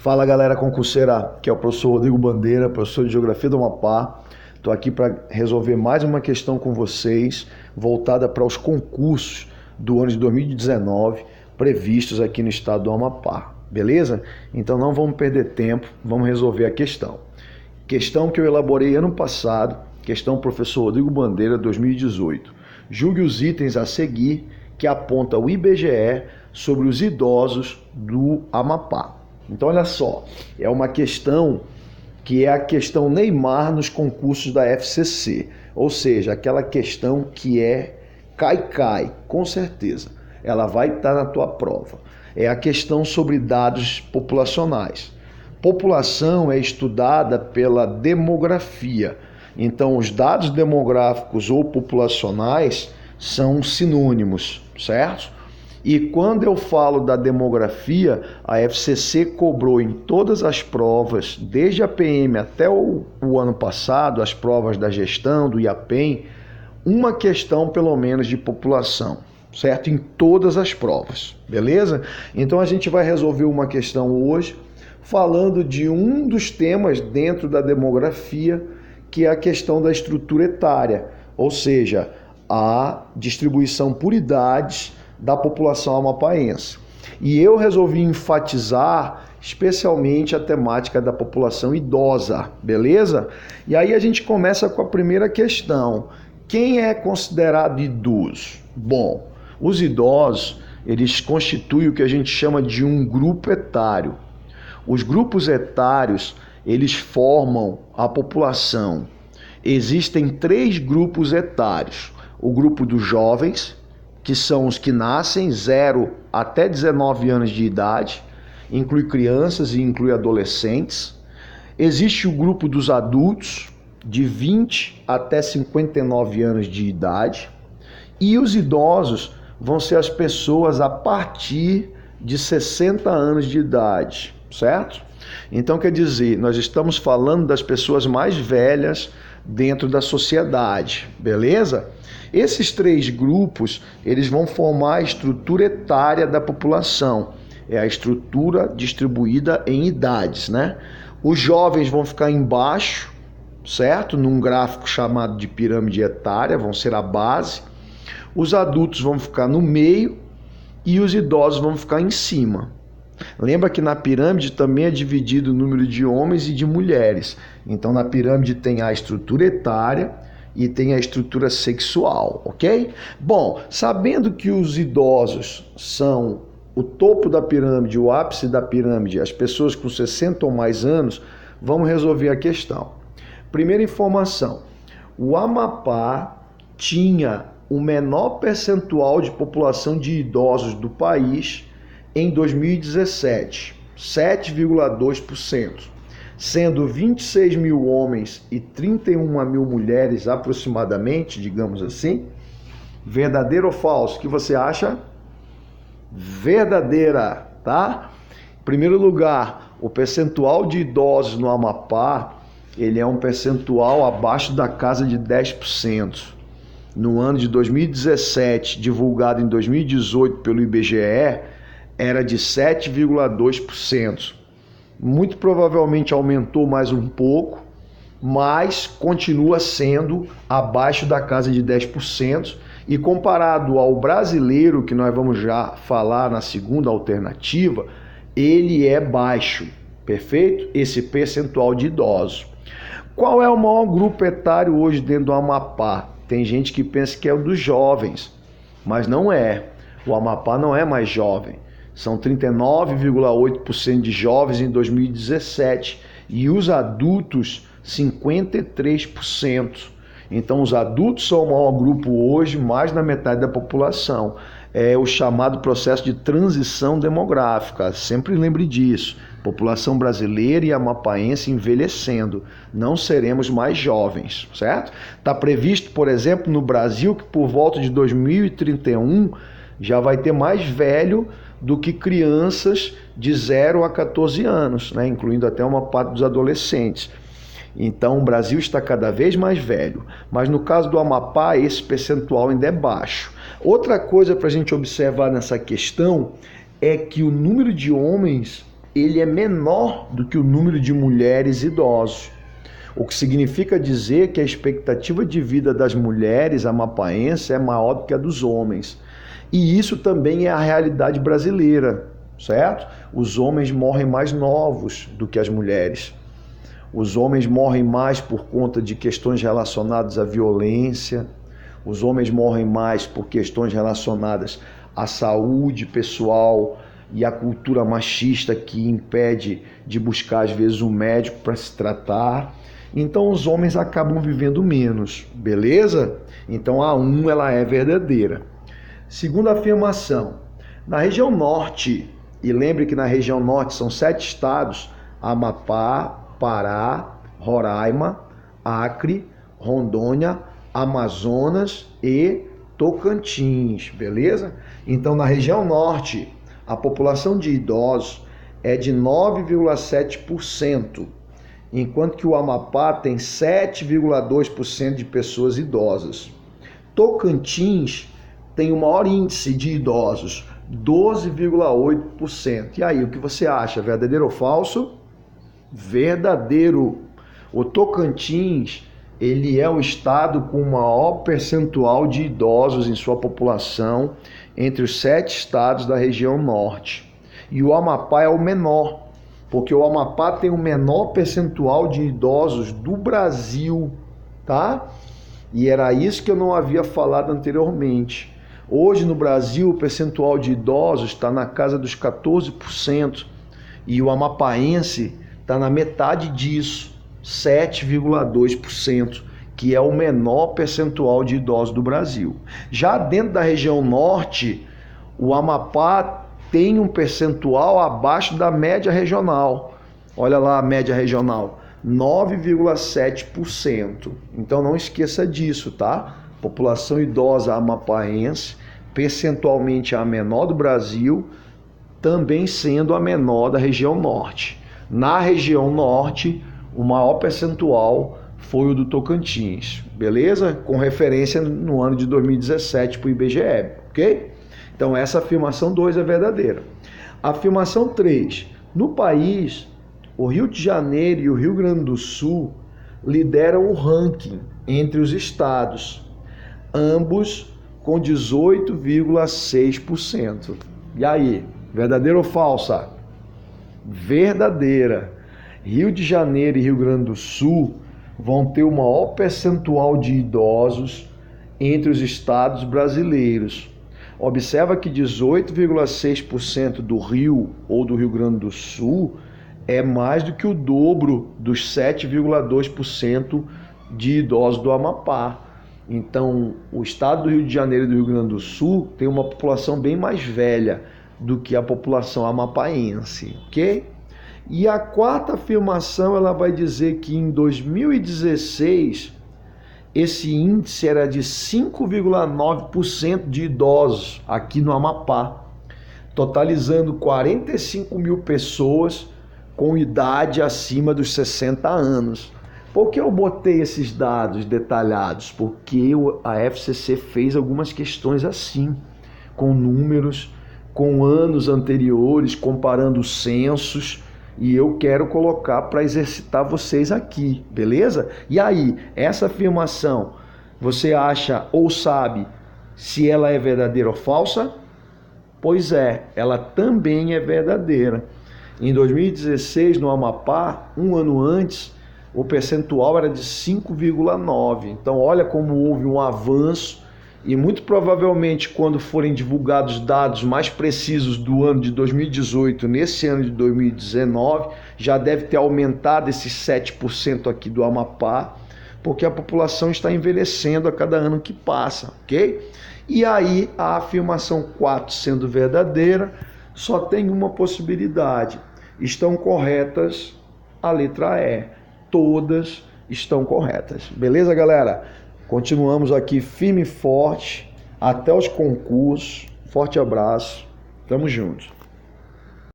Fala galera concurseira, que é o professor Rodrigo Bandeira, professor de Geografia do Amapá. Estou aqui para resolver mais uma questão com vocês, voltada para os concursos do ano de 2019, previstos aqui no estado do Amapá, beleza? Então não vamos perder tempo, vamos resolver a questão. Questão que eu elaborei ano passado, questão professor Rodrigo Bandeira, 2018. Julgue os itens a seguir que aponta o IBGE sobre os idosos do Amapá. Então olha só, é uma questão que é a questão Neymar nos concursos da FCC, ou seja, aquela questão que é cai, com certeza, ela vai estar na tua prova. É a questão sobre dados populacionais. População é estudada pela demografia, então os dados demográficos ou populacionais são sinônimos, certo? E quando eu falo da demografia, a FCC cobrou em todas as provas, desde a PM até o ano passado, as provas da gestão, do IAPEM, uma questão pelo menos de população, certo? Em todas as provas, beleza? Então a gente vai resolver uma questão hoje, falando de um dos temas dentro da demografia, que é a questão da estrutura etária, ou seja, a distribuição por idades da população amapaense. E eu resolvi enfatizar especialmente a temática da população idosa, beleza? E aí a gente começa com a primeira questão. Quem é considerado idoso? Bom, os idosos, eles constituem o que a gente chama de um grupo etário. Os grupos etários, eles formam a população. Existem 3 grupos etários. O grupo dos jovens, que são os que nascem 0 até 19 anos de idade, inclui crianças e inclui adolescentes. Existe o grupo dos adultos, de 20 até 59 anos de idade. E os idosos vão ser as pessoas a partir de 60 anos de idade, certo? Então quer dizer, nós estamos falando das pessoas mais velhas dentro da sociedade, beleza? Esses 3 grupos, eles vão formar a estrutura etária da população. É a estrutura distribuída em idades, né? Os jovens vão ficar embaixo, certo? Num gráfico chamado de pirâmide etária, vão ser a base. Os adultos vão ficar no meio e os idosos vão ficar em cima. Lembra que na pirâmide também é dividido o número de homens e de mulheres. Então na pirâmide tem a estrutura etária e tem a estrutura sexual, ok? Bom, sabendo que os idosos são o topo da pirâmide, o ápice da pirâmide, as pessoas com 60 ou mais anos, vamos resolver a questão. Primeira informação, o Amapá tinha o menor percentual de população de idosos do país em 2017, 7,2%. Sendo 26 mil homens e 31 mil mulheres aproximadamente, digamos assim. Verdadeiro ou falso? O que você acha? Verdadeira, tá? Em primeiro lugar, o percentual de idosos no Amapá, ele é um percentual abaixo da casa de 10%. No ano de 2017, divulgado em 2018 pelo IBGE, era de 7,2%. Muito provavelmente aumentou mais um pouco, mas continua sendo abaixo da casa de 10%. E comparado ao brasileiro, que nós vamos já falar na segunda alternativa, ele é baixo, perfeito? Esse percentual de idosos. Qual é o maior grupo etário hoje dentro do Amapá? Tem gente que pensa que é o dos jovens, mas não é. O Amapá não é mais jovem. São 39,8% de jovens em 2017 e os adultos 53%. Então os adultos são o maior grupo hoje, mais da metade da população. É o chamado processo de transição demográfica, sempre lembre disso. População brasileira e amapaense envelhecendo, não seremos mais jovens, certo? Está previsto, por exemplo, no Brasil que por volta de 2031 já vai ter mais velho do que crianças de 0 a 14 anos, né? Incluindo até uma parte dos adolescentes. Então o Brasil está cada vez mais velho, mas no caso do Amapá esse percentual ainda é baixo. Outra coisa para a gente observar nessa questão é que o número de homens ele é menor do que o número de mulheres idosos, o que significa dizer que a expectativa de vida das mulheres amapaenses é maior do que a dos homens. E isso também é a realidade brasileira, certo? Os homens morrem mais novos do que as mulheres. Os homens morrem mais por conta de questões relacionadas à violência. Os homens morrem mais por questões relacionadas à saúde pessoal e à cultura machista que impede de buscar, às vezes, um médico para se tratar. Então, os homens acabam vivendo menos, beleza? Então, a 1 ela é verdadeira. Segunda afirmação, na região norte, e lembre que na região norte são 7 estados, Amapá, Pará, Roraima, Acre, Rondônia, Amazonas e Tocantins, beleza? Então, na região norte, a população de idosos é de 9,7%, enquanto que o Amapá tem 7,2% de pessoas idosas. Tocantins tem o maior índice de idosos, 12,8%. E aí, o que você acha? Verdadeiro ou falso? Verdadeiro. O Tocantins, ele é o estado com o maior percentual de idosos em sua população entre os 7 estados da região norte. E o Amapá é o menor, porque o Amapá tem o menor percentual de idosos do Brasil, tá? E era isso que eu não havia falado anteriormente. Hoje no Brasil o percentual de idosos está na casa dos 14% e o amapaense está na metade disso, 7,2%, que é o menor percentual de idosos do Brasil. Já dentro da região norte, o Amapá tem um percentual abaixo da média regional. Olha lá a média regional, 9,7%. Então não esqueça disso, tá? População idosa amapaense, percentualmente a menor do Brasil, também sendo a menor da região norte. Na região norte, o maior percentual foi o do Tocantins, beleza? Com referência no ano de 2017 para o IBGE, ok? Então essa afirmação 2 é verdadeira. Afirmação 3. No país, o Rio de Janeiro e o Rio Grande do Sul lideram o ranking entre os estados, ambos com 18,6%. E aí, verdadeira ou falsa? Verdadeira. Rio de Janeiro e Rio Grande do Sul vão ter o maior percentual de idosos entre os estados brasileiros. Observa que 18,6% do Rio ou do Rio Grande do Sul é mais do que o dobro dos 7,2% de idosos do Amapá. Então, o estado do Rio de Janeiro e do Rio Grande do Sul tem uma população bem mais velha do que a população amapaense, ok? E a quarta afirmação, ela vai dizer que em 2016, esse índice era de 5,9% de idosos aqui no Amapá, totalizando 45 mil pessoas com idade acima dos 60 anos. Por que eu botei esses dados detalhados? Porque a FCC fez algumas questões assim, com números, com anos anteriores, comparando censos, e eu quero colocar para exercitar vocês aqui, beleza? E aí, essa afirmação, você acha ou sabe se ela é verdadeira ou falsa? Pois é, ela também é verdadeira. Em 2016, no Amapá, um ano antes, o percentual era de 5,9%. Então, olha como houve um avanço e muito provavelmente quando forem divulgados dados mais precisos do ano de 2018, nesse ano de 2019, já deve ter aumentado esses 7% aqui do Amapá, porque a população está envelhecendo a cada ano que passa, ok? E aí, a afirmação 4 sendo verdadeira, só tem uma possibilidade. Estão corretas a letra E. Todas estão corretas. Beleza, galera? Continuamos aqui firme e forte até os concursos. Forte abraço. Tamo junto.